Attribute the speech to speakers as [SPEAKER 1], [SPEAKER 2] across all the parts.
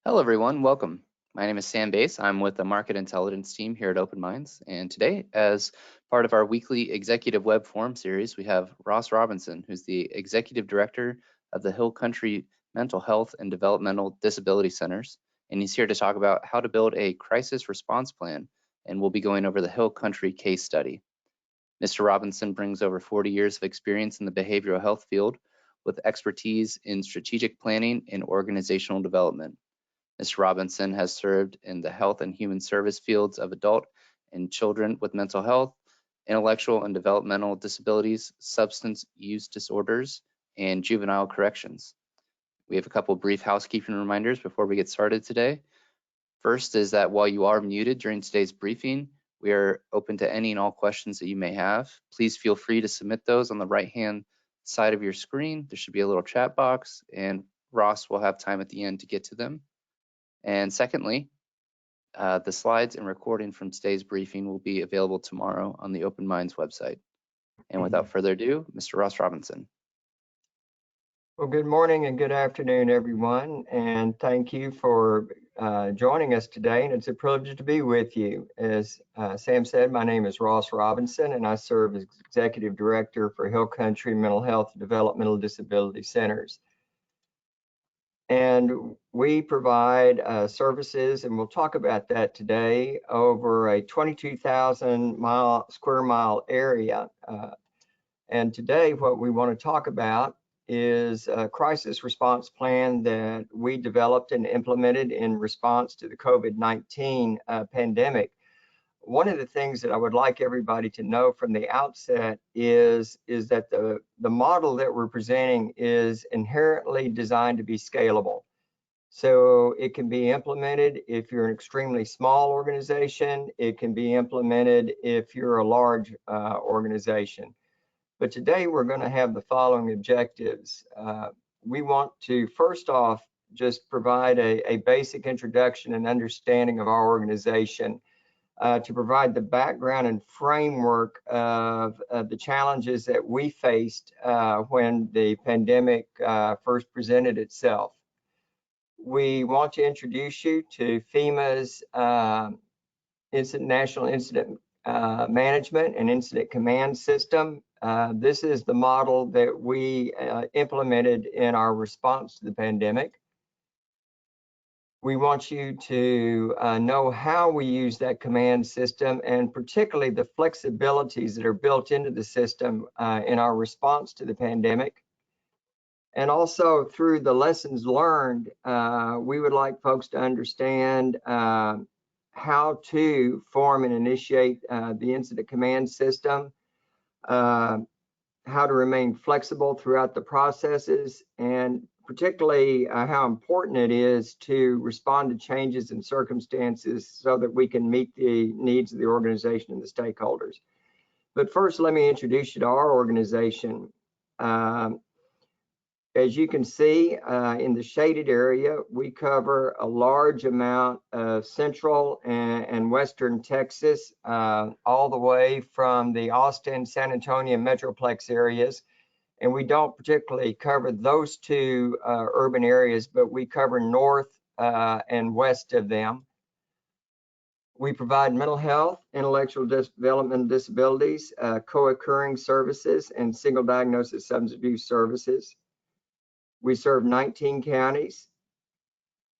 [SPEAKER 1] Hello everyone, welcome. My name is Sam Bass. I'm with the Market Intelligence team here at Open Minds, and today, as part of our weekly Executive Web Forum series, we have Ross Robinson, who's the Executive Director of the Hill Country Mental Health and Developmental Disability Centers, and he's here to talk about how to build a crisis response plan, and we'll be going over the Hill Country case study. Mr. Robinson brings over 40 years of experience in the behavioral health field with expertise in strategic planning and organizational development. Mr. Robinson has served in the health and human service fields of adult and children with mental health, intellectual and developmental disabilities, substance use disorders, and juvenile corrections. We have a couple brief housekeeping reminders before we get started today. First is that while you are muted during today's briefing, we are open to any and all questions that you may have. Please feel free to submit those on the right-hand side of your screen. There should be a little chat box, and Ross will have time at the end to get to them. And secondly, the slides and recording from today's briefing will be available tomorrow on the Open Minds website. And without further ado, Mr. Ross Robinson.
[SPEAKER 2] Well, good morning and good afternoon, everyone, and thank you for joining us today, and it's a privilege to be with you. As Sam said, my name is Ross Robinson, and I serve as Executive Director for Hill Country Mental Health and Developmental Disability Centers. And we provide services, and we'll talk about that today, over a 22,000 square mile area. And today what we want to talk about is a crisis response plan that we developed and implemented in response to the COVID-19 pandemic. One of the things that I would like everybody to know from the outset is that the model that we're presenting is inherently designed to be scalable. So it can be implemented if you're an extremely small organization. It can be implemented if you're a large organization. But today we're going to have the following objectives. We want to, first off, just provide a basic introduction and understanding of our organization, to provide the background and framework of the challenges that we faced when the pandemic first presented itself. We want to introduce you to FEMA's National Incident Management and Incident Command System. This is the model that we implemented in our response to the pandemic. We want you to know how we use that command system, and particularly the flexibilities that are built into the system in our response to the pandemic. And also through the lessons learned, we would like folks to understand how to form and initiate the incident command system, how to remain flexible throughout the processes, and particularly how important it is to respond to changes in circumstances so that we can meet the needs of the organization and the stakeholders. But first, let me introduce you to our organization. As you can see in the shaded area, we cover a large amount of central and western Texas, all the way from the Austin, San Antonio metroplex areas. And we don't particularly cover those two urban areas, but we cover north and west of them. We provide mental health, intellectual development disabilities, co-occurring services, and single diagnosis substance abuse services. We serve 19 counties,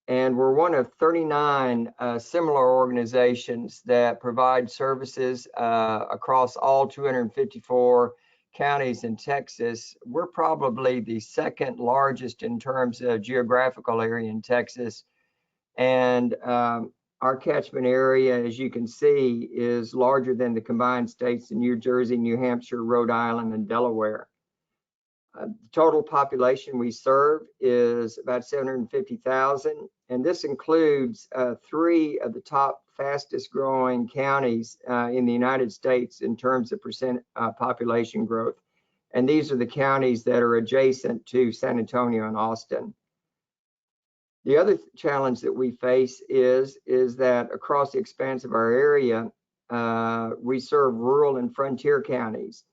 [SPEAKER 2] and we're one of 39 similar organizations that provide services across all 254 counties in Texas. We're probably the second largest in terms of geographical area in Texas, and our catchment area, as you can see, is larger than the combined states of New Jersey, New Hampshire, Rhode Island, and Delaware. The total population we serve is about 750,000, and this includes 3 of the top fastest growing counties in the United States in terms of percent population growth. And these are the counties that are adjacent to San Antonio and Austin. The other challenge that we face is that across the expanse of our area, we serve rural and frontier counties.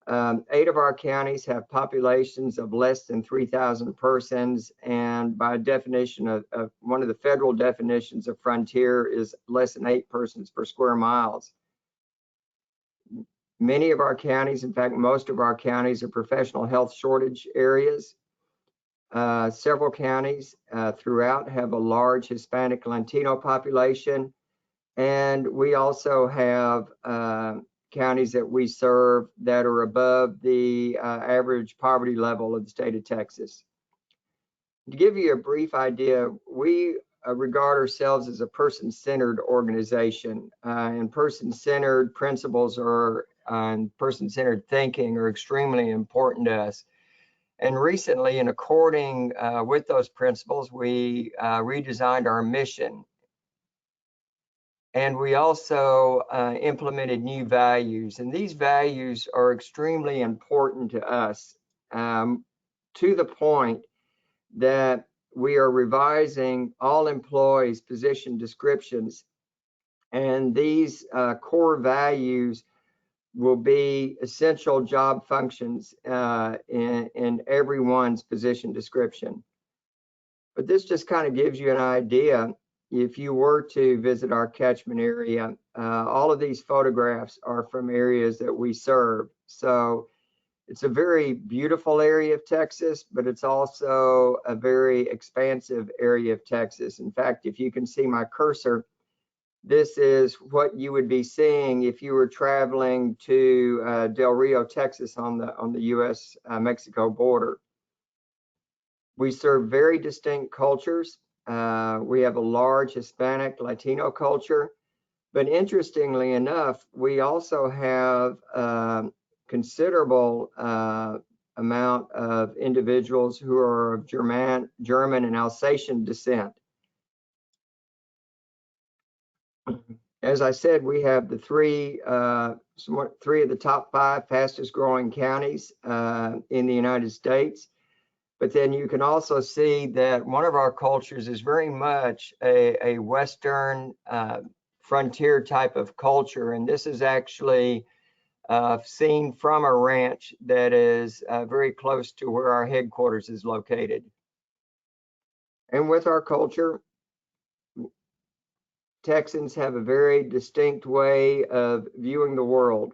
[SPEAKER 2] 8 of our counties have populations of less than 3,000 persons, and by definition of one of the federal definitions of frontier is less than 8 persons per square miles. Many of our counties, in fact, most of our counties, are professional health shortage areas. Several counties throughout have a large Hispanic Latino population, and we also have counties that we serve that are above the average poverty level of the state of Texas. To give you a brief idea, we regard ourselves as a person-centered organization, and person-centered principles and person-centered thinking are extremely important to us. And recently, in according with those principles, we redesigned our mission. And we also implemented new values. And these values are extremely important to us, to the point that we are revising all employees' position descriptions. And these core values will be essential job functions in everyone's position description. But this just kind of gives you an idea. If you were to visit our catchment area, all of these photographs are from areas that we serve. So it's a very beautiful area of Texas, but it's also a very expansive area of Texas. In fact, if you can see my cursor, this is what you would be seeing if you were traveling to Del Rio, Texas on the US-Mexico border. We serve very distinct cultures. We have a large Hispanic Latino culture, but interestingly enough, we also have considerable amount of individuals who are of German and Alsatian descent. As I said, we have the three of the top 5 fastest growing counties in the United States. But then you can also see that one of our cultures is very much a Western frontier type of culture. And this is actually seen from a ranch that is very close to where our headquarters is located. And with our culture, Texans have a very distinct way of viewing the world.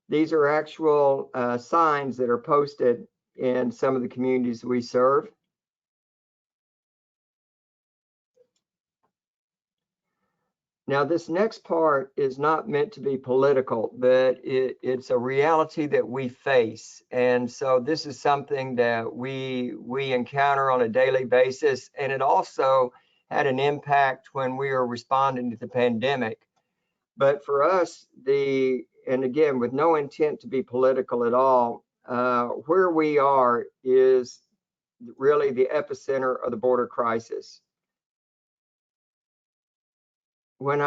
[SPEAKER 2] These are actual signs that are posted in some of the communities we serve. Now, this next part is not meant to be political, but it's a reality that we face. And so this is something that we encounter on a daily basis. And it also had an impact when we were responding to the pandemic. But for us, and again, with no intent to be political at all, where we are is really the epicenter of the border crisis. When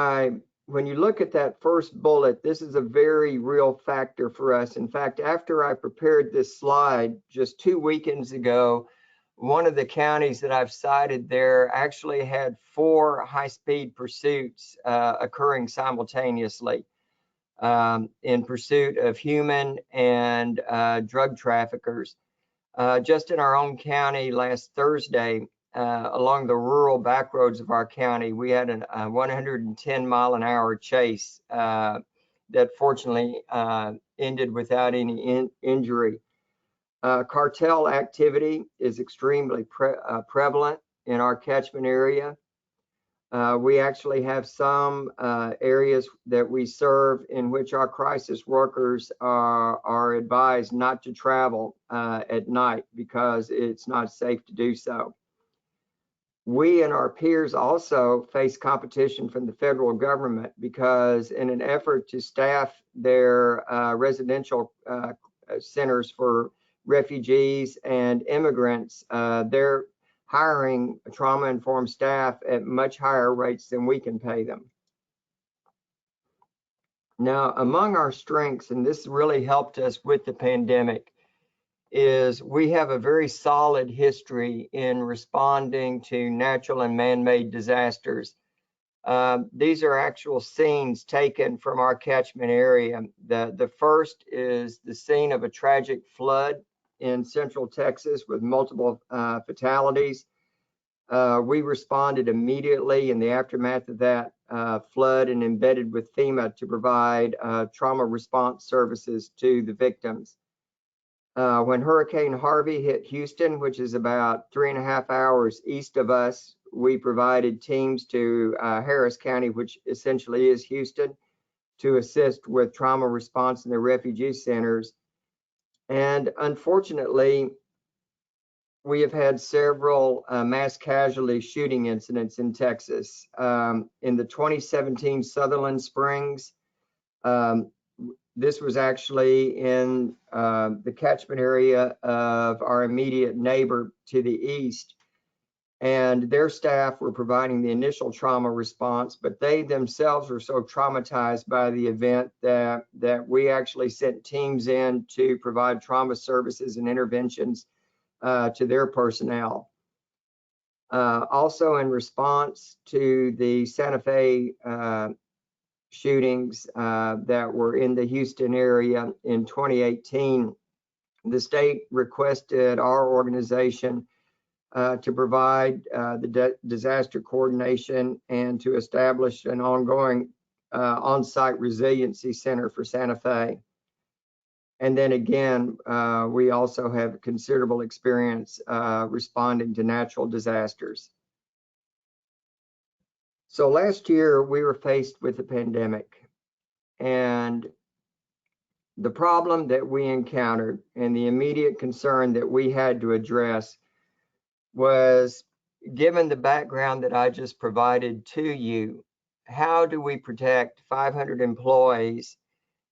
[SPEAKER 2] you look at that first bullet, this is a very real factor for us. In fact, after I prepared this slide just 2 weekends ago, one of the counties that I've cited there actually had 4 high-speed pursuits occurring simultaneously in pursuit of human and drug traffickers. Just in our own county last Thursday, along the rural back roads of our county, we had a 110-mile-an-hour chase that fortunately ended without any injury. Cartel activity is extremely prevalent in our catchment area. We actually have some areas that we serve in which our crisis workers are advised not to travel at night because it's not safe to do so. We and our peers also face competition from the federal government because in an effort to staff their residential centers for refugees and immigrants, they're hiring trauma-informed staff at much higher rates than we can pay them. Now, among our strengths, and this really helped us with the pandemic, is we have a very solid history in responding to natural and man-made disasters. These are actual scenes taken from our catchment area. The first is the scene of a tragic flood in central Texas with multiple fatalities. We responded immediately in the aftermath of that flood and embedded with FEMA to provide trauma response services to the victims. When Hurricane Harvey hit Houston, which is about 3.5 hours east of us, we provided teams to Harris County, which essentially is Houston, to assist with trauma response in the refugee centers. And unfortunately, we have had several mass casualty shooting incidents in Texas. In the 2017 Sutherland Springs, this was actually in the catchment area of our immediate neighbor to the east. And their staff were providing the initial trauma response, but they themselves were so traumatized by the event that we actually sent teams in to provide trauma services and interventions to their personnel. Also in response to the Santa Fe shootings that were in the Houston area in 2018, the state requested our organization to provide the disaster coordination and to establish an ongoing on-site resiliency center for Santa Fe. And then again, we also have considerable experience responding to natural disasters. So last year we were faced with the pandemic, and the problem that we encountered and the immediate concern that we had to address was, given the background that I just provided to you, how do we protect 500 employees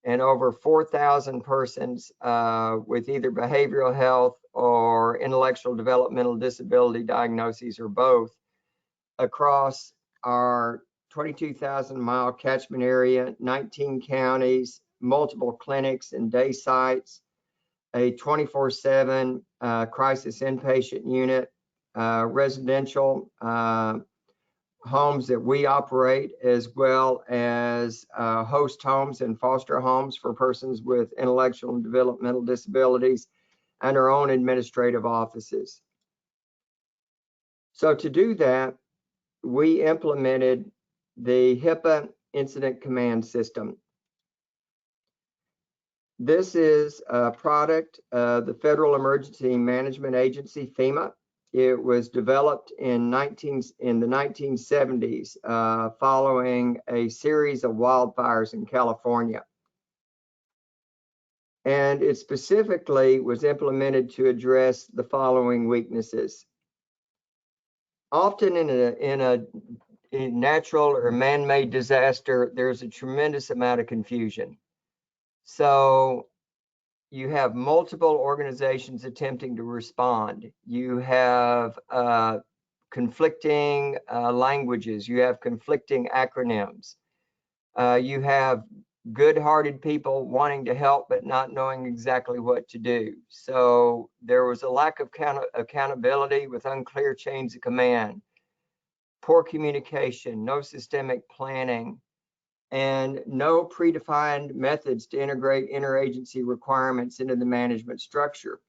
[SPEAKER 2] and over 4,000 persons with either behavioral health or intellectual developmental disability diagnoses or both across our 22,000-mile catchment area, 19 counties, multiple clinics and day sites, a 24/7 crisis inpatient unit, residential homes that we operate, as well as host homes and foster homes for persons with intellectual and developmental disabilities, and our own administrative offices. So to do that, we implemented the HIPAA Incident Command System. This is a product of the Federal Emergency Management Agency, FEMA. It was developed in the 1970s following a series of wildfires in California. And it specifically was implemented to address the following weaknesses. Often in a natural or man-made disaster, there's a tremendous amount of confusion. So you have multiple organizations attempting to respond. You have conflicting languages. You have conflicting acronyms. You have good-hearted people wanting to help but not knowing exactly what to do. So there was a lack of accountability with unclear chains of command, poor communication, no systemic planning, and no predefined methods to integrate interagency requirements into the management structure.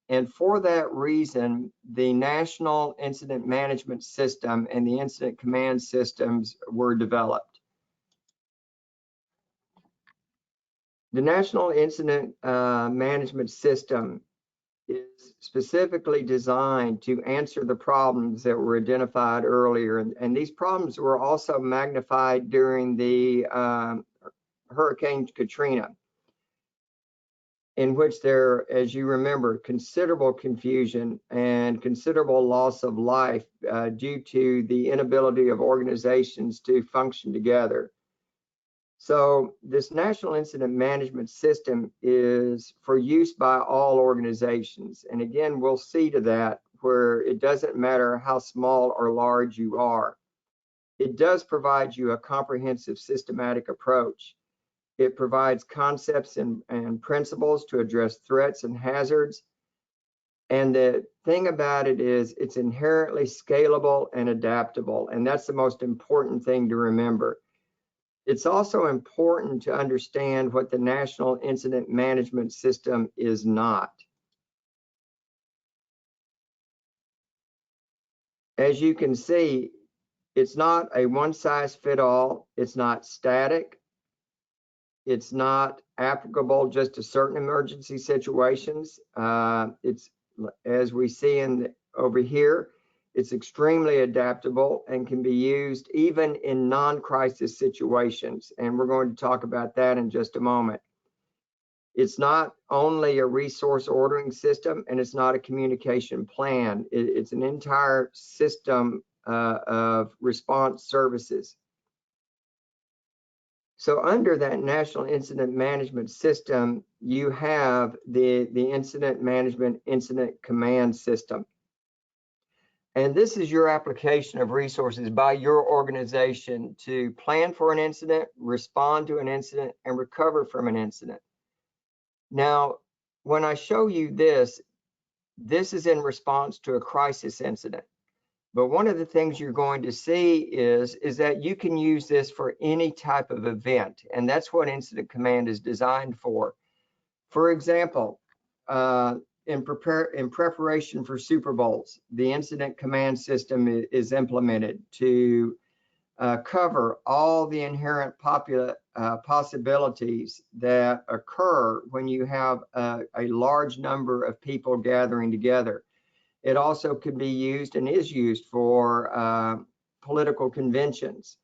[SPEAKER 2] And for that reason, the National Incident Management System and the Incident Command Systems were developed. The National Incident Management System is specifically designed to answer the problems that were identified earlier. And these problems were also magnified during the Hurricane Katrina, in which there, as you remember, considerable confusion and considerable loss of life due to the inability of organizations to function together. So this National Incident Management System is for use by all organizations. And again, we'll see to that where it doesn't matter how small or large you are. It does provide you a comprehensive systematic approach. It provides concepts and principles to address threats and hazards. And the thing about it is it's inherently scalable and adaptable. And that's the most important thing to remember. It's also important to understand what the National Incident Management System is not. As you can see, it's not a one-size-fits-all. It's not static. It's not applicable just to certain emergency situations. It's, as we see over here, it's extremely adaptable and can be used even in non-crisis situations. And we're going to talk about that in just a moment. It's not only a resource ordering system, and it's not a communication plan. It's an entire system of response services. So under that National Incident Management System, you have the Incident Management Incident Command System. And this is your application of resources by your organization to plan for an incident, respond to an incident, and recover from an incident. Now, when I show you this is in response to a crisis incident. But one of the things you're going to see is that you can use this for any type of event, and that's what Incident Command is designed for. For example, in preparation for Super Bowls, the Incident Command system is implemented to cover all the inherent possibilities that occur when you have a large number of people gathering together. It also could be used and is used for political conventions.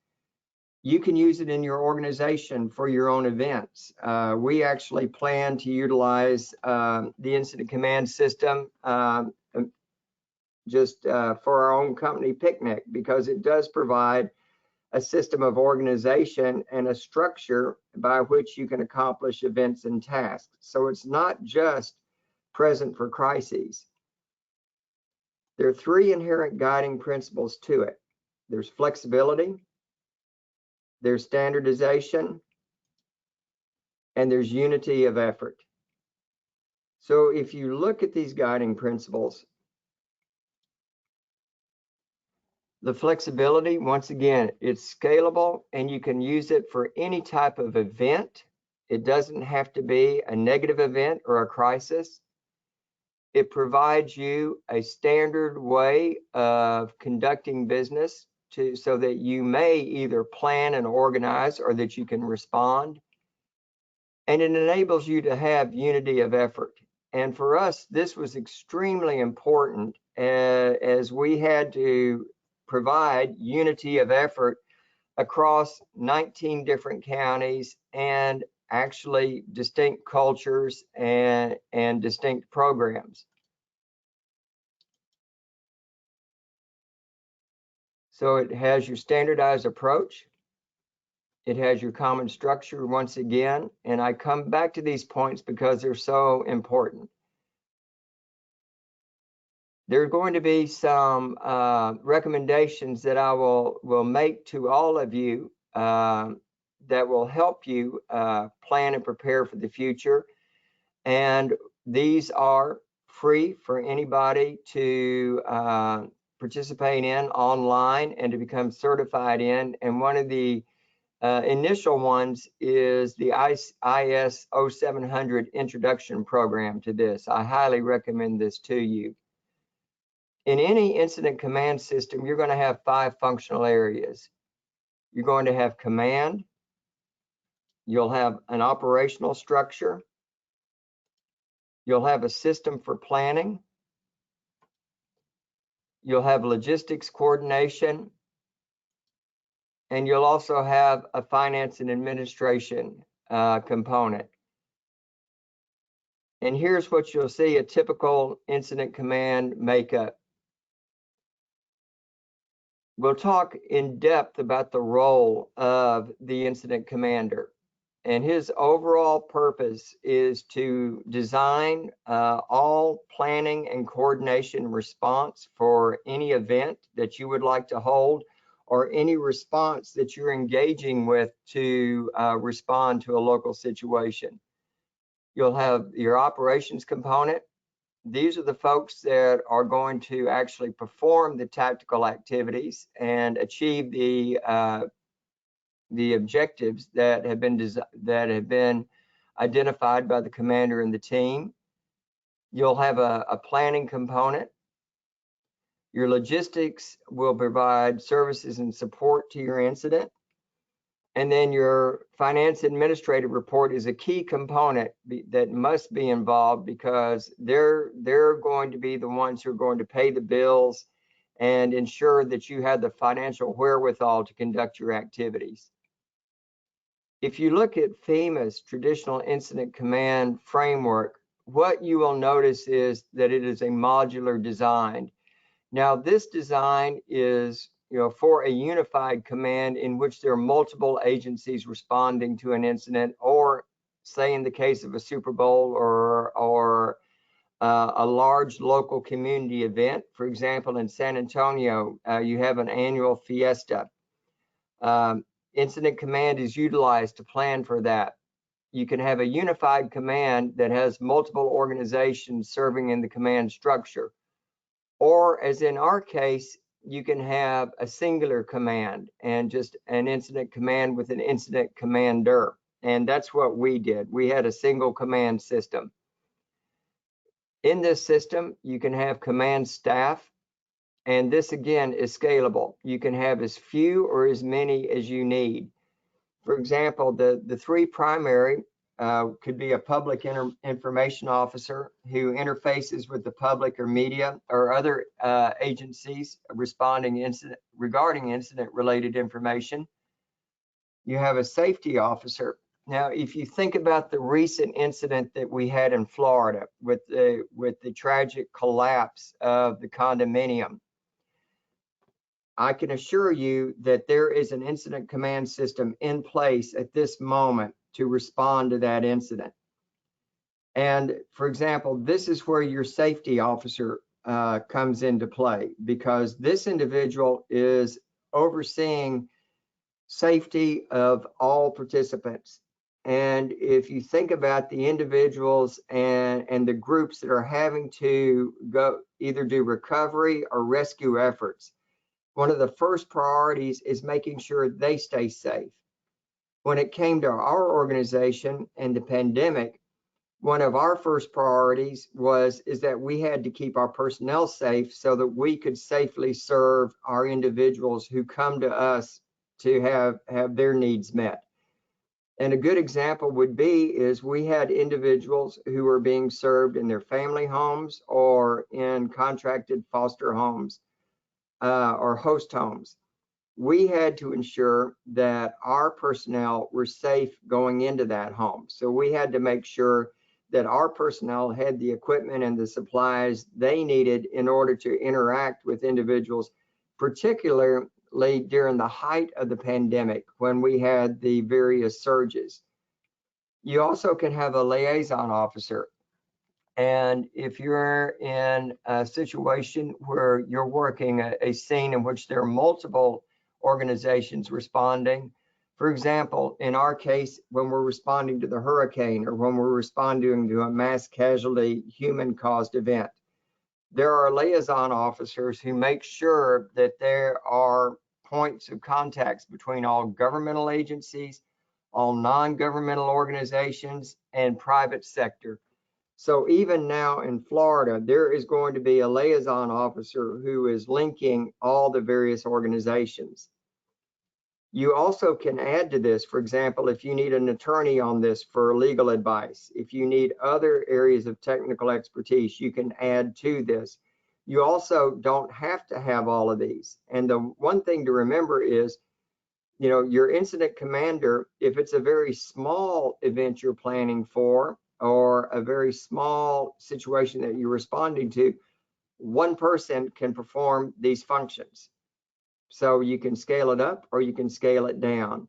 [SPEAKER 2] You can use it in your organization for your own events. We actually plan to utilize the Incident Command system just for our own company picnic, because it does provide a system of organization and a structure by which you can accomplish events and tasks. So it's not just present for crises. There are three inherent guiding principles to it. There's flexibility, there's standardization, and there's unity of effort. So if you look at these guiding principles, the flexibility, once again, it's scalable and you can use it for any type of event. It doesn't have to be a negative event or a crisis. It provides you a standard way of conducting business so that you may either plan and organize or that you can respond. And it enables you to have unity of effort. And for us, this was extremely important as we had to provide unity of effort across 19 different counties and actually distinct cultures and distinct programs. So it has your standardized approach. It has your common structure once again, and I come back to these points because they're so important. There are going to be some recommendations that I will make to all of you that will help you plan and prepare for the future. And these are free for anybody to participate in online and to become certified in. And one of the initial ones is the IS 0700 introduction program to this. I highly recommend this to you. In any incident command system, you're going to have 5 functional areas. You're going to have command. You'll have an operational structure. You'll have a system for planning. You'll have logistics coordination. And you'll also have a finance and administration component. And here's what you'll see: a typical incident command makeup. We'll talk in depth about the role of the incident commander. And his overall purpose is to design all planning and coordination response for any event that you would like to hold, or any response that you're engaging with to respond to a local situation. You'll have your operations component, these are the folks that are going to actually perform the tactical activities and achieve the objectives that have been identified by the commander and the team. You'll have a planning component. Your logistics will provide services and support to your incident. And then your finance administrative report is a key component that must be involved, because they're going to be the ones who are going to pay the bills and ensure that you have the financial wherewithal to conduct your activities. If you look at FEMA's traditional incident command framework, what you will notice is that it is a modular design. Now, this design is, for a unified command in which there are multiple agencies responding to an incident, or say in the case of a Super Bowl or a large local community event. For example, in San Antonio, you have an annual fiesta. Incident command is utilized to plan for that. You can have a unified command that has multiple organizations serving in the command structure. Or, as in our case, you can have a singular command and just an incident command with an incident commander. And that's what we did. We had a single command system. In this system, you can have command staff. And this, again, is scalable. You can have as few or as many as you need. For example, the three primary could be a public information officer who interfaces with the public or media or other agencies regarding incident-related information. You have a safety officer. Now, if you think about the recent incident that we had in Florida with the tragic collapse of the condominium, I can assure you that there is an incident command system in place at this moment to respond to that incident. And for example, this is where your safety officer comes into play, because this individual is overseeing safety of all participants. And if you think about the individuals and the groups that are having to go either do recovery or rescue efforts, one of the first priorities is making sure they stay safe. When it came to our organization and the pandemic, one of our first priorities is that we had to keep our personnel safe so that we could safely serve our individuals who come to us to have their needs met. And a good example would be we had individuals who were being served in their family homes or in contracted foster homes or host homes. We had to ensure that our personnel were safe going into that home. So we had to make sure that our personnel had the equipment and the supplies they needed in order to interact with individuals, particularly during the height of the pandemic when we had the various surges. You also can have a liaison officer. And if you're in a situation where you're working a scene in which there are multiple organizations responding, for example, in our case, when we're responding to the hurricane or when we're responding to a mass casualty human-caused event, there are liaison officers who make sure that there are points of contacts between all governmental agencies, all non-governmental organizations, and private sector. So even now in Florida, there is going to be a liaison officer who is linking all the various organizations. You also can add to this, for example, if you need an attorney on this for legal advice, if you need other areas of technical expertise, you can add to this. You also don't have to have all of these. And the one thing to remember is, your incident commander, if it's a very small event you're planning for, or a very small situation that you're responding to, one person can perform these functions. So you can scale it up or you can scale it down.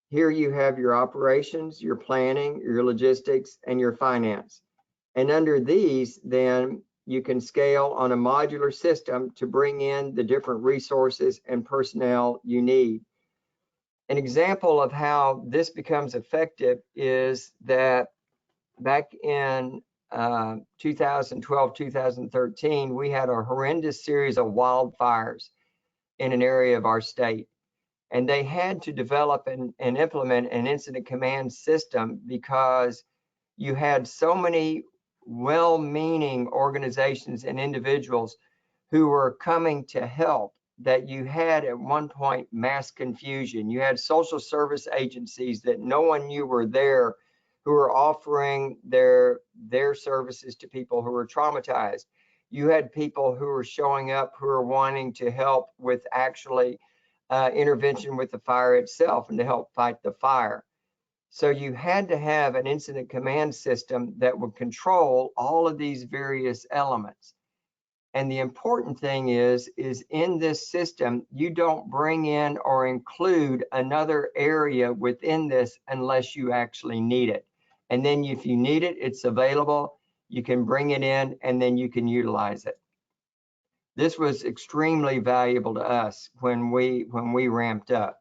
[SPEAKER 2] Here you have your operations, your planning, your logistics, and your finance. And under these, then you can scale on a modular system to bring in the different resources and personnel you need. An example of how this becomes effective is that back in 2012, 2013, we had a horrendous series of wildfires in an area of our state. And they had to develop and implement an incident command system because you had so many well-meaning organizations and individuals who were coming to help that you had at one point mass confusion. You had social service agencies that no one knew were there, who were offering their services to people who were traumatized. You had people who were showing up who were wanting to help with actually intervention with the fire itself and to help fight the fire. So you had to have an incident command system that would control all of these various elements. And the important thing is in this system, you don't bring in or include another area within this unless you actually need it. And then if you need it, it's available, you can bring it in and then you can utilize it. This was extremely valuable to us when we ramped up.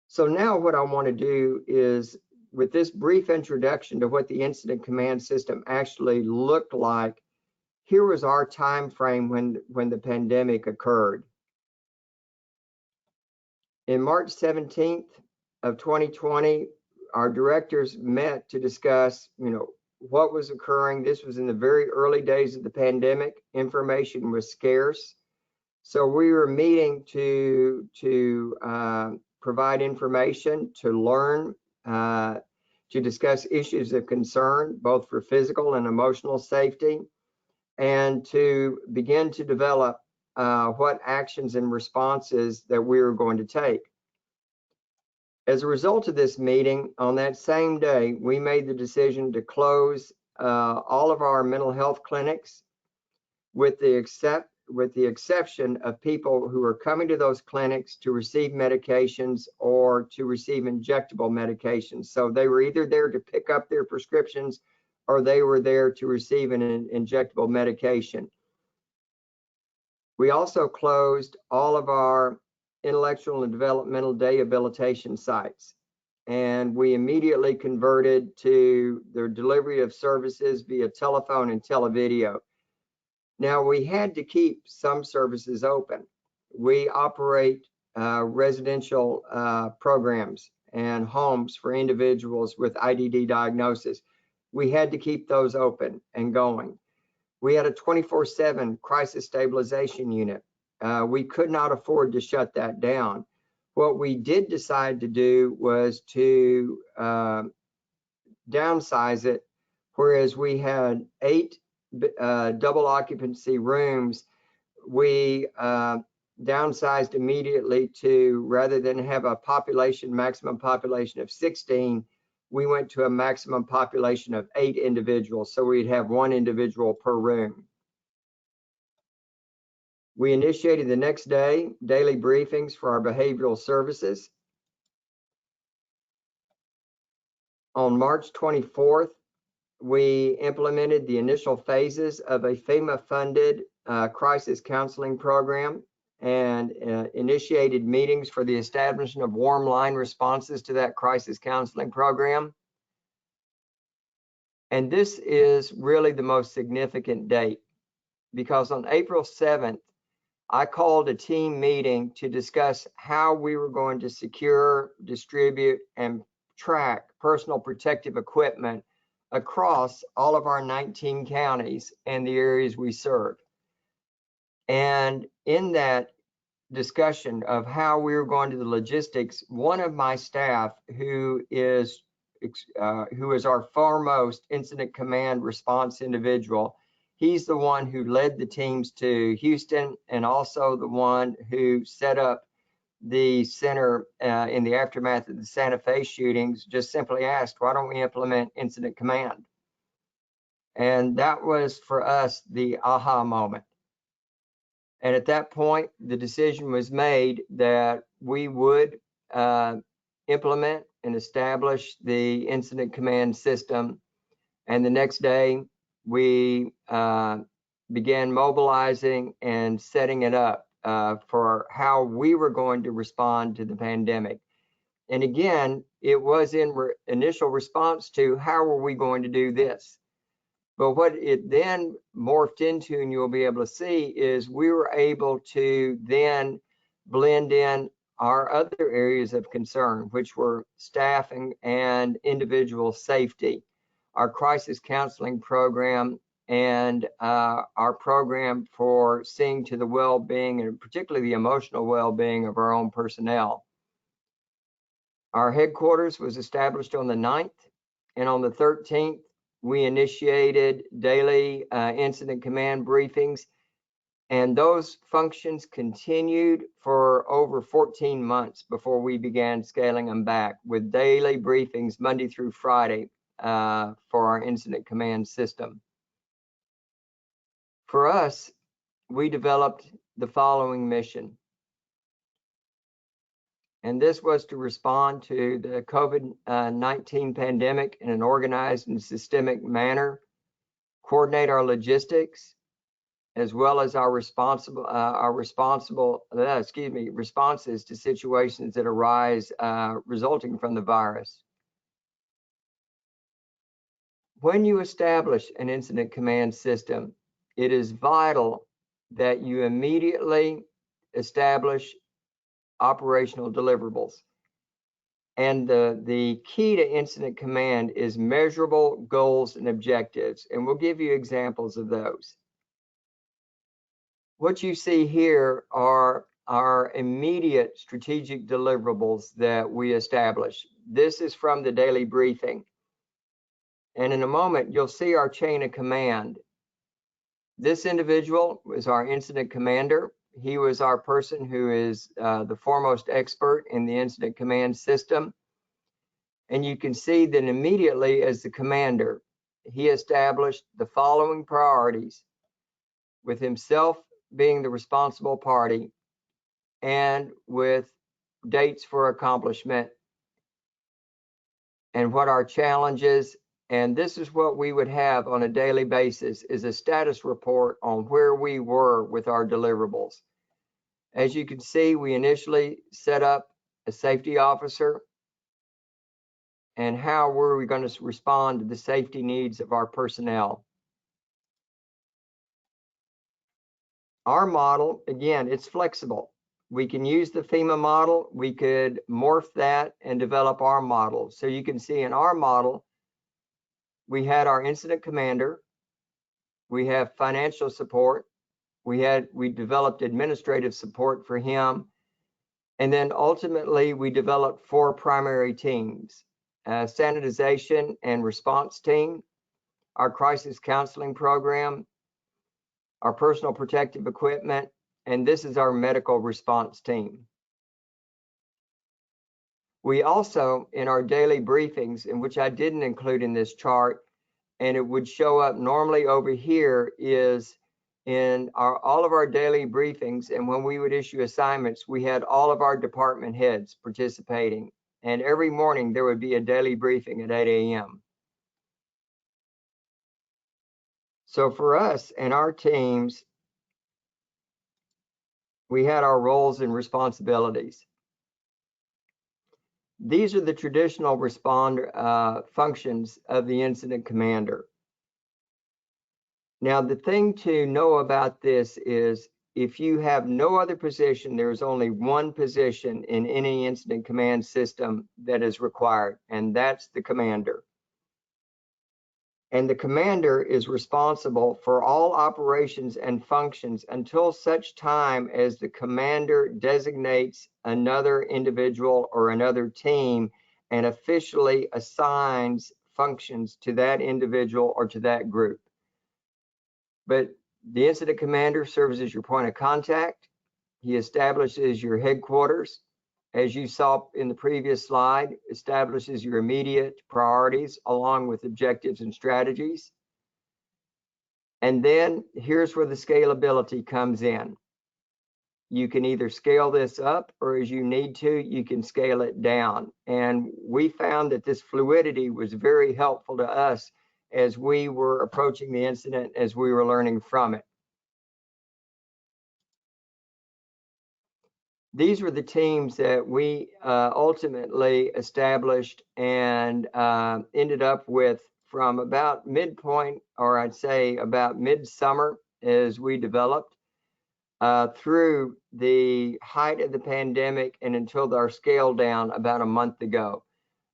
[SPEAKER 2] So now what I want to do is, with this brief introduction to what the incident command system actually looked like, here was our time frame when the pandemic occurred. In March 17th of 2020, our directors met to discuss, what was occurring. This was in the very early days of the pandemic. Information was scarce. So we were meeting to provide information, to learn, to discuss issues of concern, both for physical and emotional safety, and to begin to develop what actions and responses that we were going to take. As a result of this meeting, on that same day, we made the decision to close all of our mental health clinics, with the exception of people who are coming to those clinics to receive medications or to receive injectable medications. So they were either there to pick up their prescriptions or they were there to receive an injectable medication. We also closed all of our intellectual and developmental rehabilitation sites, and we immediately converted to their delivery of services via telephone and televideo. Now, we had to keep some services open. We operate residential programs and homes for individuals with IDD diagnosis. We had to keep those open and going. We had a 24/7 crisis stabilization unit. We could not afford to shut that down. What we did decide to do was to downsize it, whereas we had 8 double occupancy rooms, we downsized immediately to, rather than have a maximum population of 16, we went to a maximum population of 8 individuals. So we'd have 1 individual per room. We initiated the next day daily briefings for our behavioral services. On March 24th, we implemented the initial phases of a FEMA-funded crisis counseling program and initiated meetings for the establishment of warm line responses to that crisis counseling program. And this is really the most significant date, because on April 7th, I called a team meeting to discuss how we were going to secure, distribute, and track personal protective equipment across all of our 19 counties and the areas we serve. And in that discussion of how we were going to the logistics, one of my staff, who is our foremost incident command response individual, he's the one who led the teams to Houston and also the one who set up the center in the aftermath of the Santa Fe shootings, just simply asked, why don't we implement incident command? And that was for us the aha moment. And at that point, the decision was made that we would implement and establish the incident command system. And the next day, we began mobilizing and setting it up for how we were going to respond to the pandemic. And again, it was in initial response to how were we going to do this? But what it then morphed into, and you'll be able to see, is we were able to then blend in our other areas of concern, which were staffing and individual safety, our crisis counseling program, and our program for seeing to the well-being, and particularly the emotional well-being of our own personnel. Our headquarters was established on the 9th, and on the 13th, we initiated daily incident command briefings, and those functions continued for over 14 months before we began scaling them back with daily briefings Monday through Friday for our incident command system. For us, we developed the following mission. And this was to respond to the COVID-19 pandemic in an organized and systemic manner, coordinate our logistics, as well as our responses to situations that arise resulting from the virus. When you establish an incident command system, it is vital that you immediately establish operational deliverables. And the key to incident command is measurable goals and objectives. And we'll give you examples of those. What you see here are our immediate strategic deliverables that we establish. This is from the daily briefing. And in a moment, you'll see our chain of command. This individual was our incident commander. He was our person who is the foremost expert in the incident command system. And you can see that immediately as the commander, he established the following priorities, with himself being the responsible party and with dates for accomplishment and what our challenges. And this is what we would have on a daily basis, is a status report on where we were with our deliverables. As you can see, we initially set up a safety officer and how were we going to respond to the safety needs of our personnel. Our model, again, it's flexible. We can use the FEMA model, we could morph that and develop our model. So you can see in our model, we had our incident commander, we have financial support, we developed administrative support for him, and then ultimately we developed 4 primary teams: sanitization and response team, our crisis counseling program, our personal protective equipment, and this is our medical response team. We also, in our daily briefings, in which I didn't include in this chart, and it would show up normally over here, is in all of our daily briefings, and when we would issue assignments, we had all of our department heads participating. And every morning there would be a daily briefing at 8 a.m. So for us and our teams, we had our roles and responsibilities. These are the traditional responder functions of the incident commander. Now, the thing to know about this is if you have no other position, there's only one position in any incident command system that is required, and that's the commander. And the commander is responsible for all operations and functions until such time as the commander designates another individual or another team and officially assigns functions to that individual or to that group. But the incident commander serves as your point of contact. He establishes your headquarters. As you saw in the previous slide, establishes your immediate priorities along with objectives and strategies. And then here's where the scalability comes in. You can either scale this up, or as you need to, you can scale it down. And we found that this fluidity was very helpful to us as we were approaching the incident, as we were learning from it. These were the teams that we ultimately established and ended up with from about midpoint, or I'd say about midsummer, as we developed through the height of the pandemic and until our scale down about a month ago.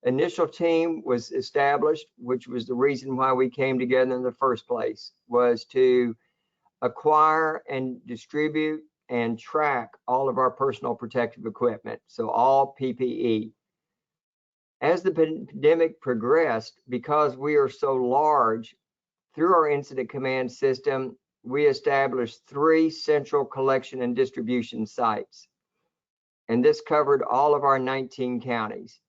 [SPEAKER 2] Initial team was established, which was the reason why we came together in the first place, was to acquire and distribute and track all of our personal protective equipment, so all PPE. As the pandemic progressed, because we are so large, through our incident command system, we established 3 central collection and distribution sites. And this covered all of our 19 counties.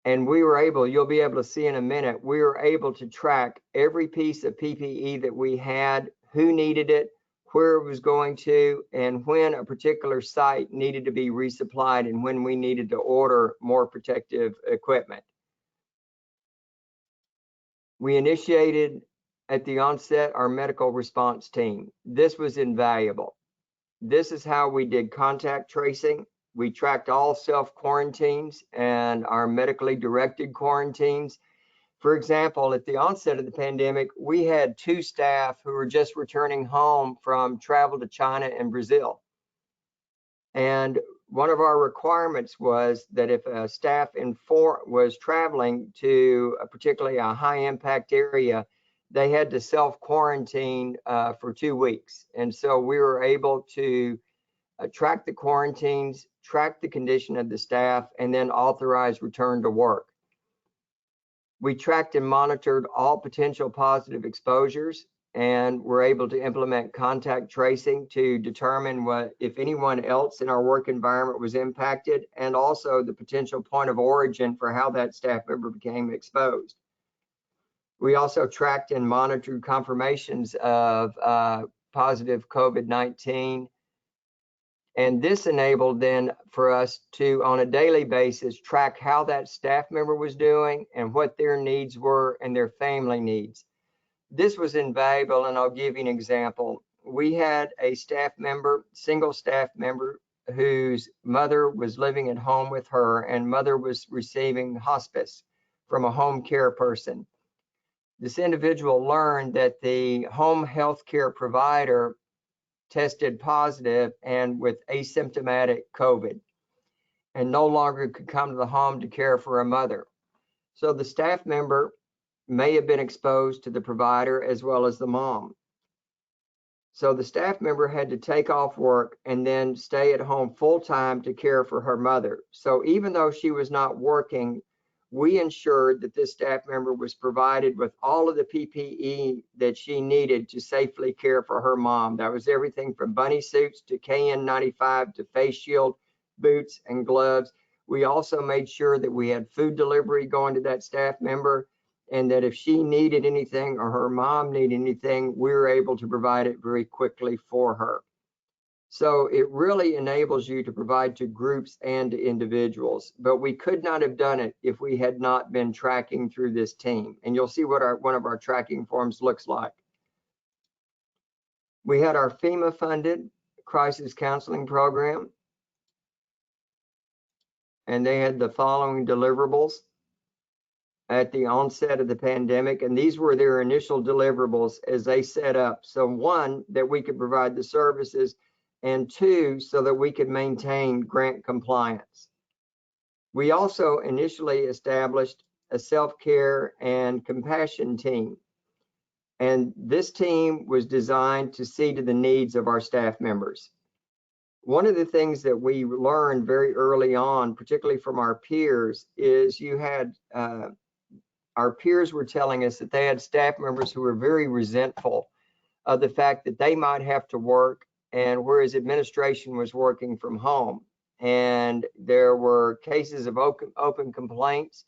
[SPEAKER 2] And we were able, you'll be able to see in a minute, we were able to track every piece of PPE that we had, who needed it, where it was going to, and when a particular site needed to be resupplied and when we needed to order more protective equipment. We initiated at the onset our medical response team. This was invaluable. This is how we did contact tracing. We tracked all self-quarantines and our medically directed quarantines. For example, at the onset of the pandemic, we had 2 staff who were just returning home from travel to China and Brazil. And one of our requirements was that if a staff was traveling to particularly a high impact area, they had to self-quarantine for 2 weeks. And so we were able to track the quarantines, track the condition of the staff, and then authorize return to work. We tracked and monitored all potential positive exposures and were able to implement contact tracing to determine if anyone else in our work environment was impacted, and also the potential point of origin for how that staff member became exposed. We also tracked and monitored confirmations of positive COVID-19. And this enabled then for us to, on a daily basis, track how that staff member was doing and what their needs were and their family needs. This was invaluable, and I'll give you an example. We had a staff member, single staff member, whose mother was living at home with her, and mother was receiving hospice from a home care person. This individual learned that the home health care provider tested positive and with asymptomatic COVID, and no longer could come to the home to care for a mother. So the staff member may have been exposed to the provider as well as the mom. So the staff member had to take off work and then stay at home full time to care for her mother. So even though she was not working, we ensured that this staff member was provided with all of the PPE that she needed to safely care for her mom. That was everything from bunny suits to KN95 to face shield, boots, and gloves. We also made sure that we had food delivery going to that staff member, and that if she needed anything or her mom needed anything, we were able to provide it very quickly for her. So it really enables you to provide to groups and to individuals, but we could not have done it if we had not been tracking through this team. And you'll see what one of our tracking forms looks like. We had our FEMA funded crisis counseling program, and they had the following deliverables at the onset of the pandemic, and these were their initial deliverables as they set up. So 1, that we could provide the services, and 2, so that we could maintain grant compliance. We also initially established a self-care and compassion team. And this team was designed to see to the needs of our staff members. One of the things that we learned very early on, particularly from our peers, is you had, our peers were telling us that they had staff members who were very resentful of the fact that they might have to work, and whereas administration was working from home. And there were cases of open complaints,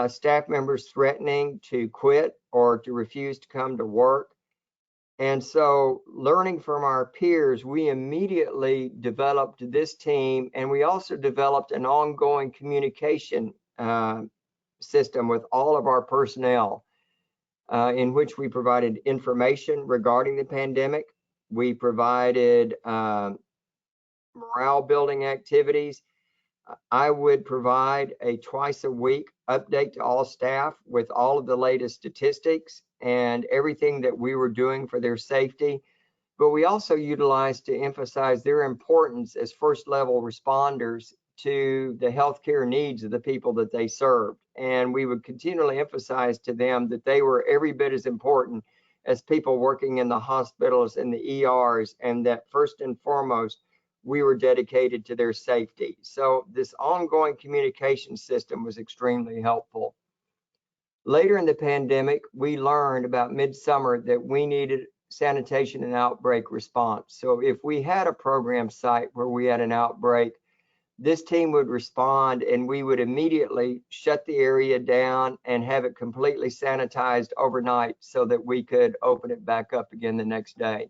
[SPEAKER 2] staff members threatening to quit or to refuse to come to work. And so, learning from our peers, we immediately developed this team, and we also developed an ongoing communication system with all of our personnel, in which we provided information regarding the pandemic. We provided morale building activities. I would provide a twice a week update to all staff with all of the latest statistics and everything that we were doing for their safety. But we also utilized to emphasize their importance as first level responders to the healthcare needs of the people that they served. And we would continually emphasize to them that they were every bit as important as people working in the hospitals and the ERs, and that first and foremost, we were dedicated to their safety. So this ongoing communication system was extremely helpful. Later in the pandemic, we learned about midsummer that we needed sanitation and outbreak response. So if we had a program site where we had an outbreak, this team would respond and we would immediately shut the area down and have it completely sanitized overnight so that we could open it back up again the next day.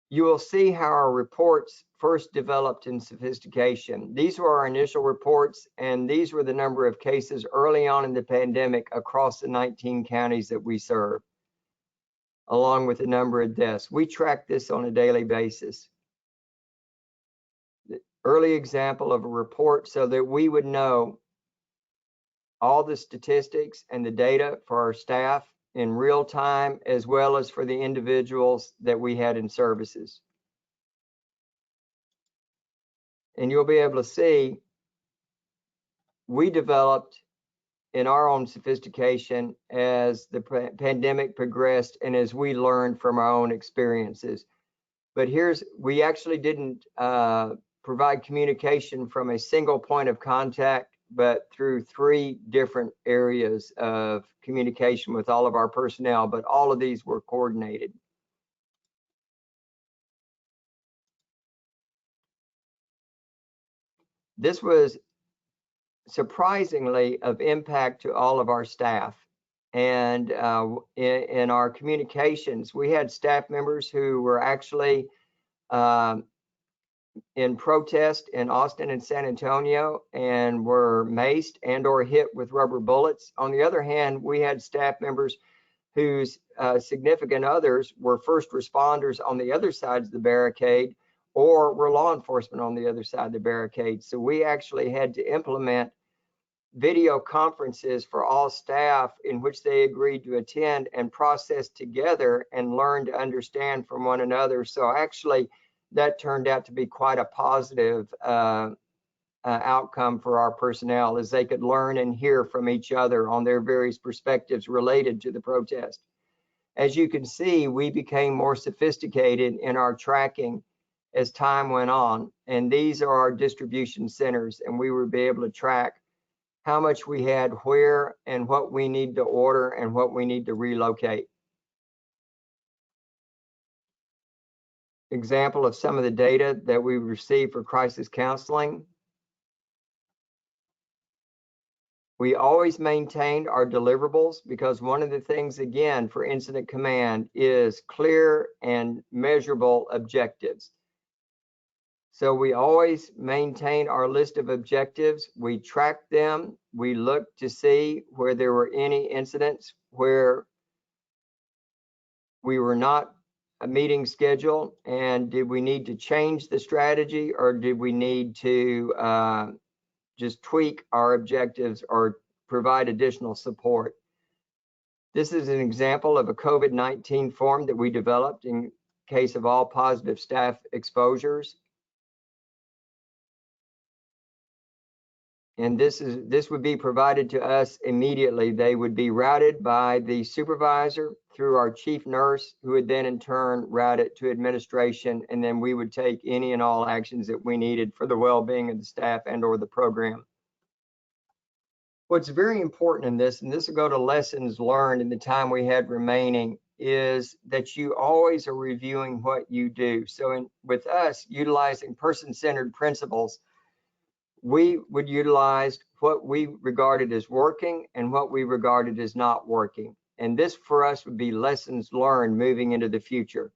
[SPEAKER 2] You will see how our reports first developed in sophistication. These were our initial reports, and these were the number of cases early on in the pandemic across the 19 counties that we serve, along with the number of deaths. We track this on a daily basis. The early example of a report so that we would know all the statistics and the data for our staff in real time, as well as for the individuals that we had in services. And you'll be able to see we developed in our own sophistication as the pandemic progressed and as we learned from our own experiences. But we actually didn't provide communication from a single point of contact, but through 3 different areas of communication with all of our personnel, but all of these were coordinated. This was surprisingly of impact to all of our staff. And in our communications, we had staff members who were actually in protest in Austin and San Antonio and were maced and or hit with rubber bullets. On the other hand, we had staff members whose significant others were first responders on the other sides of the barricade or were law enforcement on the other side of the barricade. So we actually had to implement video conferences for all staff in which they agreed to attend and process together and learn to understand from one another. So actually, that turned out to be quite a positive outcome for our personnel, as they could learn and hear from each other on their various perspectives related to the protest. As you can see, we became more sophisticated in our tracking as time went on, and these are our distribution centers, and we would be able to track how much we had where and what we need to order and what we need to relocate. Example of some of the data that we received for crisis counseling. We always maintained our deliverables, because one of the things, again, for incident command is clear and measurable objectives. So we always maintain our list of objectives. We track them. We look to see where there were any incidents where we were not a meeting schedule, and did we need to change the strategy, or did we need to just tweak our objectives or provide additional support. This is an example of a COVID-19 form that we developed in case of all positive staff exposures. And this would be provided to us immediately. They would be routed by the supervisor through our chief nurse, who would then in turn route it to administration, and then we would take any and all actions that we needed for the well-being of the staff and or the program. What's very important in this, and this will go to lessons learned in the time we had remaining, is that you always are reviewing what you do. So with us utilizing person-centered principles, we would utilize what we regarded as working and what we regarded as not working. And this for us would be lessons learned moving into the future.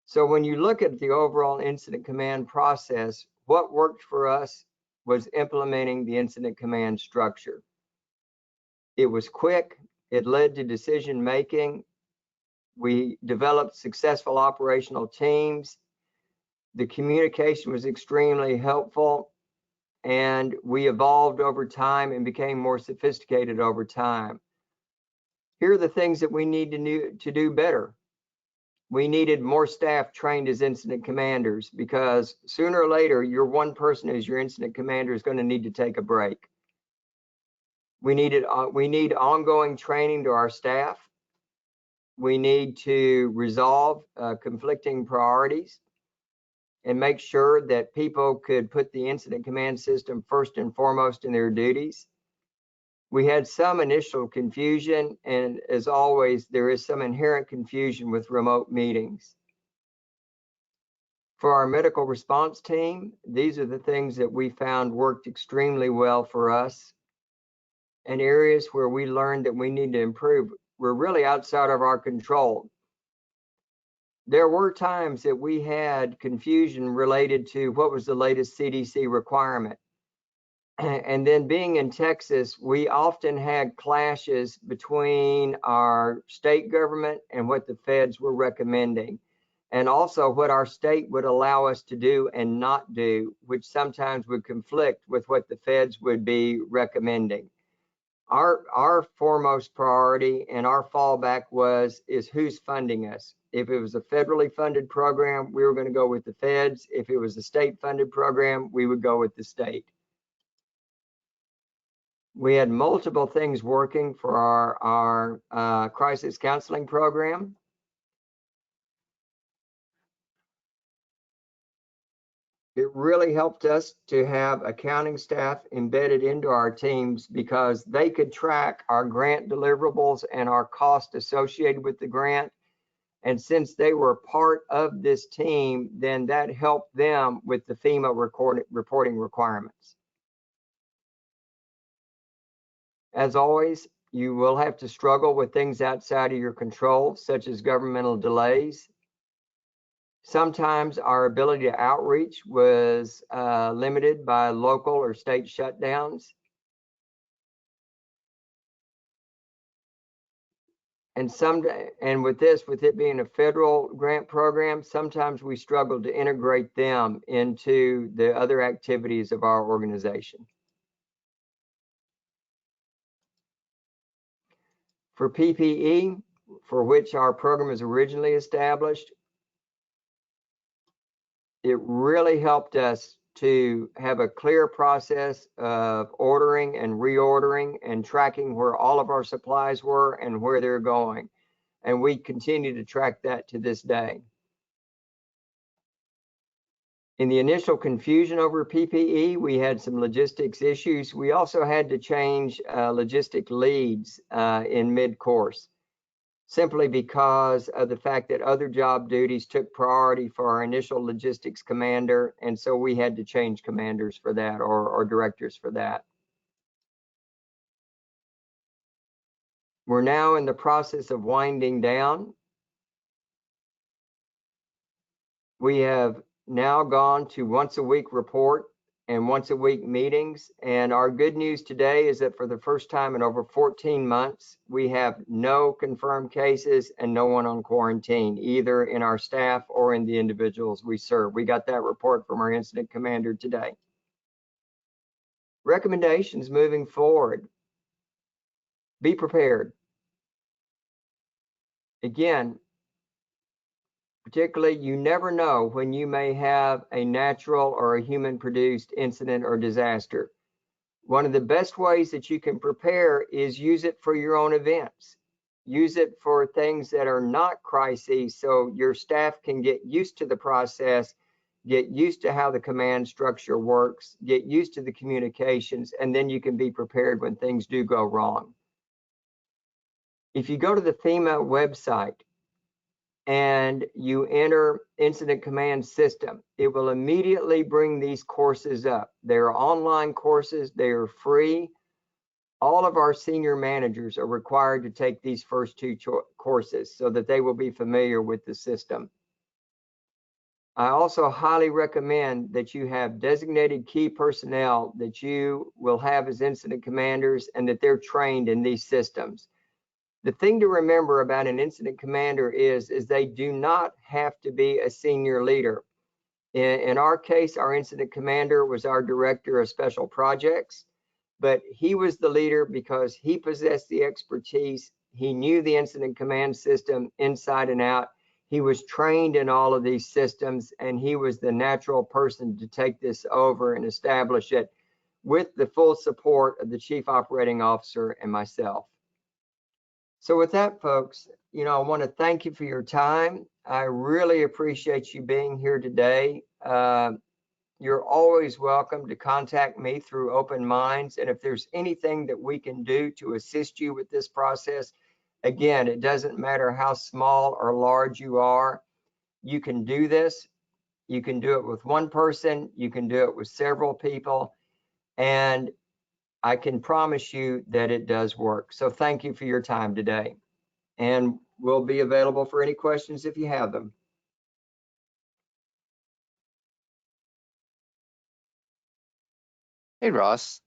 [SPEAKER 2] So when you look at the overall incident command process, what worked for us was implementing the incident command structure. It was quick, it led to decision making. We developed successful operational teams. The communication was extremely helpful. and we evolved over time and became more sophisticated over time. Here are the things that we need to do better. We needed more staff trained as incident commanders, because sooner or later, your one person as your incident commander is going to need to take a break. We need ongoing training to our staff. We need to resolve conflicting priorities and make sure that people could put the incident command system first and foremost in their duties. We had some initial confusion, and as always, there is some inherent confusion with remote meetings. For our medical response team, these are the things that we found worked extremely well for us, and areas where we learned that we need to improve were really outside of our control. There were times that we had confusion related to what was the latest CDC requirement. And then being in Texas, we often had clashes between our state government and what the feds were recommending, and also what our state would allow us to do and not do, which sometimes would conflict with what the feds would be recommending. Our foremost priority and our fallback is who's funding us. If it was a federally funded program, we were going to go with the feds. If it was a state funded program, we would go with the state. We had multiple things working for our crisis counseling program. It really helped us to have accounting staff embedded into our teams, because they could track our grant deliverables and our cost associated with the grant. And since they were part of this team, then that helped them with the FEMA reporting requirements. As always, you will have to struggle with things outside of your control, such as governmental delays. Sometimes our ability to outreach was limited by local or state shutdowns. And with it being a federal grant program, sometimes we struggled to integrate them into the other activities of our organization. For PPE, for which our program was originally established, it really helped us to have a clear process of ordering and reordering and tracking where all of our supplies were and where they're going. And we continue to track that to this day. In the initial confusion over PPE, we had some logistics issues. We also had to change logistic leads in mid-course, simply because of the fact that other job duties took priority for our initial logistics commander, and so we had to change commanders for that, or directors for that. We're now in the process of winding down. We have now gone to once-a-week report and once-a-week meetings, and our good news today is that for the first time in over 14 months, we have no confirmed cases and no one on quarantine, either in our staff or in the individuals we serve. We got that report from our incident commander today. Recommendations moving forward: be prepared. Again, particularly, you never know when you may have a natural or a human-produced incident or disaster. One of the best ways that you can prepare is use it for your own events. Use it for things that are not crises, so your staff can get used to the process, get used to how the command structure works, get used to the communications, and then you can be prepared when things do go wrong. If you go to the FEMA website and you enter Incident Command System, it will immediately bring these courses up. They are online courses, they are free. All of our senior managers are required to take these first two courses so that they will be familiar with the system. I also highly recommend that you have designated key personnel that you will have as incident commanders, and that they're trained in these systems. The thing to remember about an incident commander is they do not have to be a senior leader. In our case, our incident commander was our director of special projects, but he was the leader because he possessed the expertise. He knew the incident command system inside and out. He was trained in all of these systems, and he was the natural person to take this over and establish it with the full support of the chief operating officer and myself. So with that, folks, I want to thank you for your time. I really appreciate you being here today. You're always welcome to contact me through Open Minds. And if there's anything that we can do to assist you with this process, again, it doesn't matter how small or large you are, you can do this. You can do it with one person, you can do it with several people, and I can promise you that it does work. So thank you for your time today. And we'll be available for any questions if you have them.
[SPEAKER 1] Hey, Ross.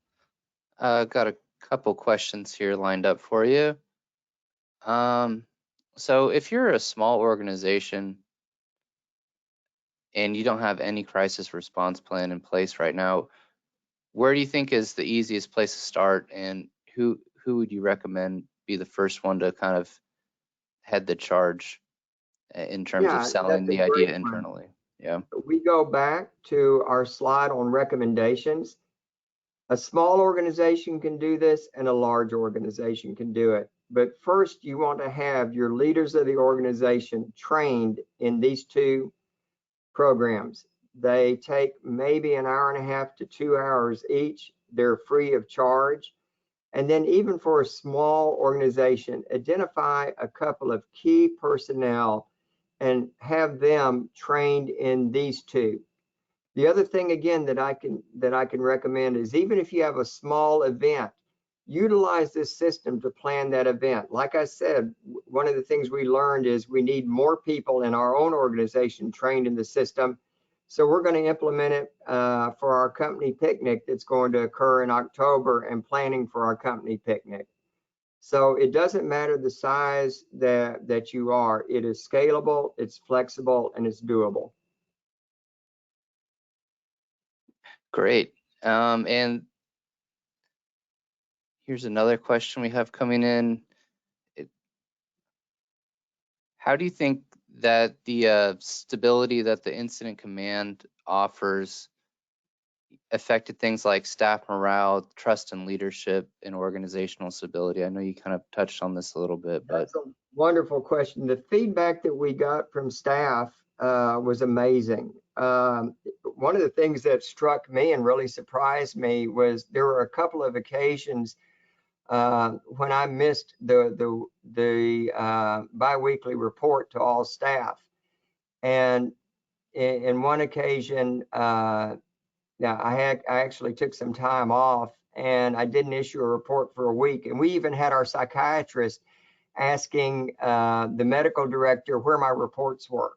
[SPEAKER 1] Got a couple questions here lined up for you. So if you're a small organization and you don't have any crisis response plan in place right now, where do you think is the easiest place to start, and who would you recommend be the first one to kind of head the charge in terms of
[SPEAKER 2] Yeah,
[SPEAKER 1] selling
[SPEAKER 2] that's a
[SPEAKER 1] the idea
[SPEAKER 2] great one.
[SPEAKER 1] internally? Yeah.
[SPEAKER 2] We go back to our slide on recommendations. A small organization can do this and a large organization can do it. But first, you want to have your leaders of the organization trained in these two programs. They take maybe an hour and a half to 2 hours each. They're free of charge. And then even for a small organization, identify a couple of key personnel and have them trained in these two. The other thing, again, that I can recommend is, even if you have a small event, utilize this system to plan that event. Like I said, one of the things we learned is we need more people in our own organization trained in the system. So we're going to implement it for our company picnic that's going to occur in October, and planning for our company picnic. So it doesn't matter the size that you are. It is scalable, it's flexible, and it's doable.
[SPEAKER 1] Great. And here's another question we have coming in. How do you think that the stability that the incident command offers affected things like staff morale, trust and leadership, and organizational stability? I know you kind of touched on this a little bit, but
[SPEAKER 2] That's a wonderful question. The feedback that we got from staff was amazing. One of the things that struck me and really surprised me was there were a couple of occasions when I missed the biweekly report to all staff. And in one occasion, yeah, I actually took some time off and I didn't issue a report for a week. And we even had our psychiatrist asking the medical director where my reports were.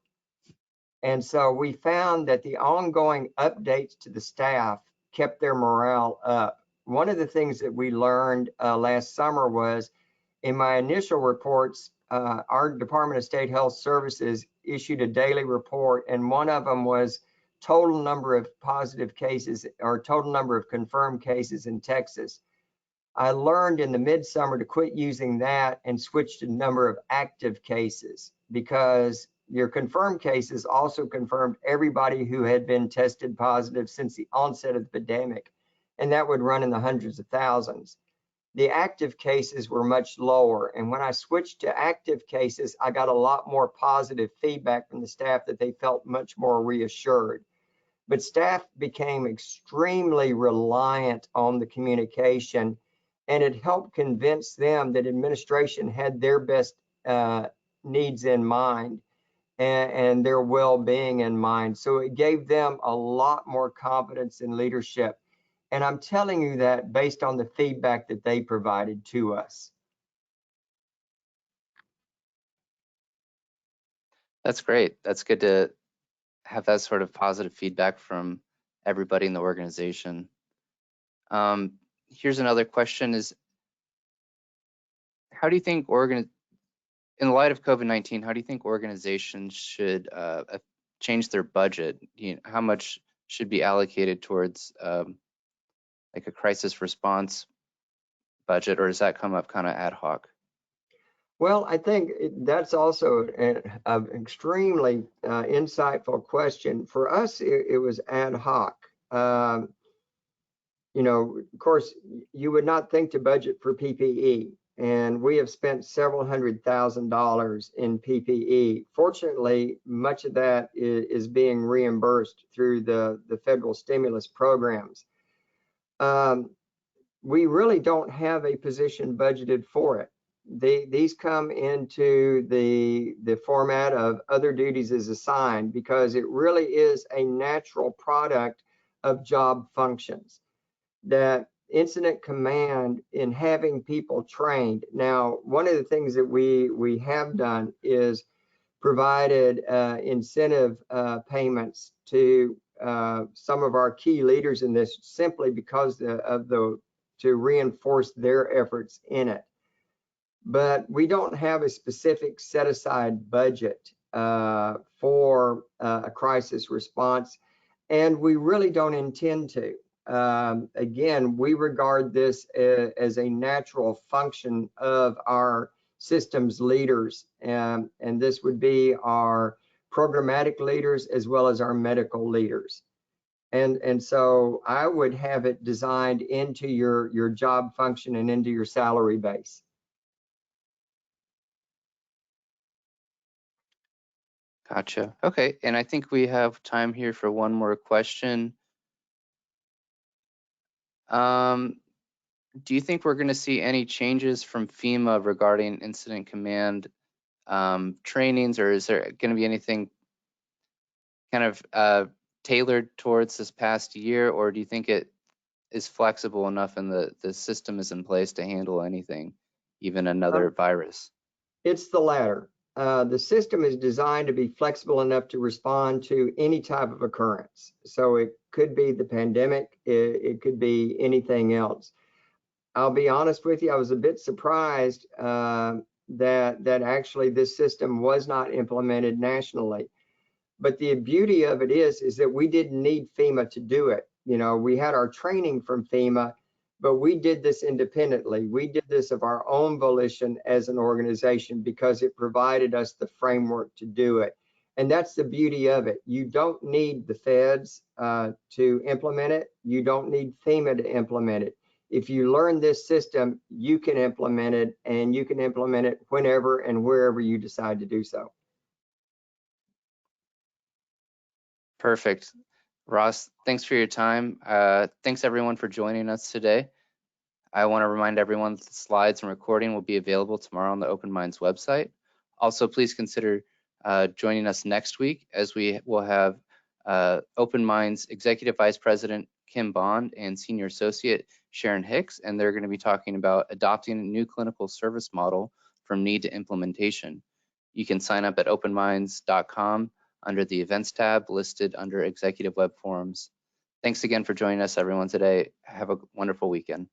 [SPEAKER 2] And so we found that the ongoing updates to the staff kept their morale up. One of the things that we learned last summer was, in my initial reports, our Department of State Health Services issued a daily report, and one of them was total number of positive cases or total number of confirmed cases in Texas. I learned in the midsummer to quit using that and switch to the number of active cases, because your confirmed cases also confirmed everybody who had been tested positive since the onset of the pandemic, and that would run in the hundreds of thousands. The active cases were much lower, and when I switched to active cases, I got a lot more positive feedback from the staff that they felt much more reassured. But staff became extremely reliant on the communication, and it helped convince them that administration had their best needs in mind and their well-being in mind. So it gave them a lot more confidence in leadership. And I'm telling you that based on the feedback that they provided to us.
[SPEAKER 1] that's great. That's good to have that sort of positive feedback from everybody in the organization. Here's another question: is how do you think in light of COVID-19, how do you think organizations should change their budget, how much should be allocated towards like a crisis response budget, or does that come up kind of ad hoc?
[SPEAKER 2] Well, I think that's also an extremely insightful question. For us, it was ad hoc. You know, of course, you would not think to budget for PPE, and we have spent several $100,000 in PPE. Fortunately, much of that is being reimbursed through the federal stimulus programs. We really don't have a position budgeted for it. These come into the format of other duties as assigned, because it really is a natural product of job functions. That incident command, in having people trained. Now, one of the things that we have done is provided incentive payments to some of our key leaders in this, simply because to reinforce their efforts in it. But we don't have a specific set aside budget for a crisis response, and we really don't intend to. Again, we regard this as a natural function of our systems leaders, and this would be our programmatic leaders as well as our medical leaders. And so I would have it designed into your job function and into your salary base.
[SPEAKER 1] Gotcha. Okay, and I think we have time here for one more question. Do you think we're going to see any changes from FEMA regarding incident command trainings, or is there going to be anything kind of tailored towards this past year, or do you think it is flexible enough and the system is in place to handle anything, even another virus?
[SPEAKER 2] It's the latter. The system is designed to be flexible enough to respond to any type of occurrence. So it could be the pandemic, it could be anything else. I'll be honest with you, I was a bit surprised that actually this system was not implemented nationally. But the beauty of it is that we didn't need FEMA to do it. You know, we had our training from FEMA, but we did this independently. We did this of our own volition as an organization, because it provided us the framework to do it. And that's the beauty of it. You don't need the feds to implement it. You don't need FEMA to implement it. If you learn this system, you can implement it, and you can implement it whenever and wherever you decide to do so.
[SPEAKER 1] Perfect. Ross, thanks for your time. Thanks everyone for joining us today. I want to remind everyone that the slides and recording will be available tomorrow on the Open Minds website. Also, please consider joining us next week, as we will have Open Minds Executive Vice President Kim Bond and Senior Associate Sharon Hicks, and they're going to be talking about adopting a new clinical service model from need to implementation. You can sign up at openminds.com under the Events tab listed under Executive Web Forums. Thanks again for joining us, everyone, today. Have a wonderful weekend.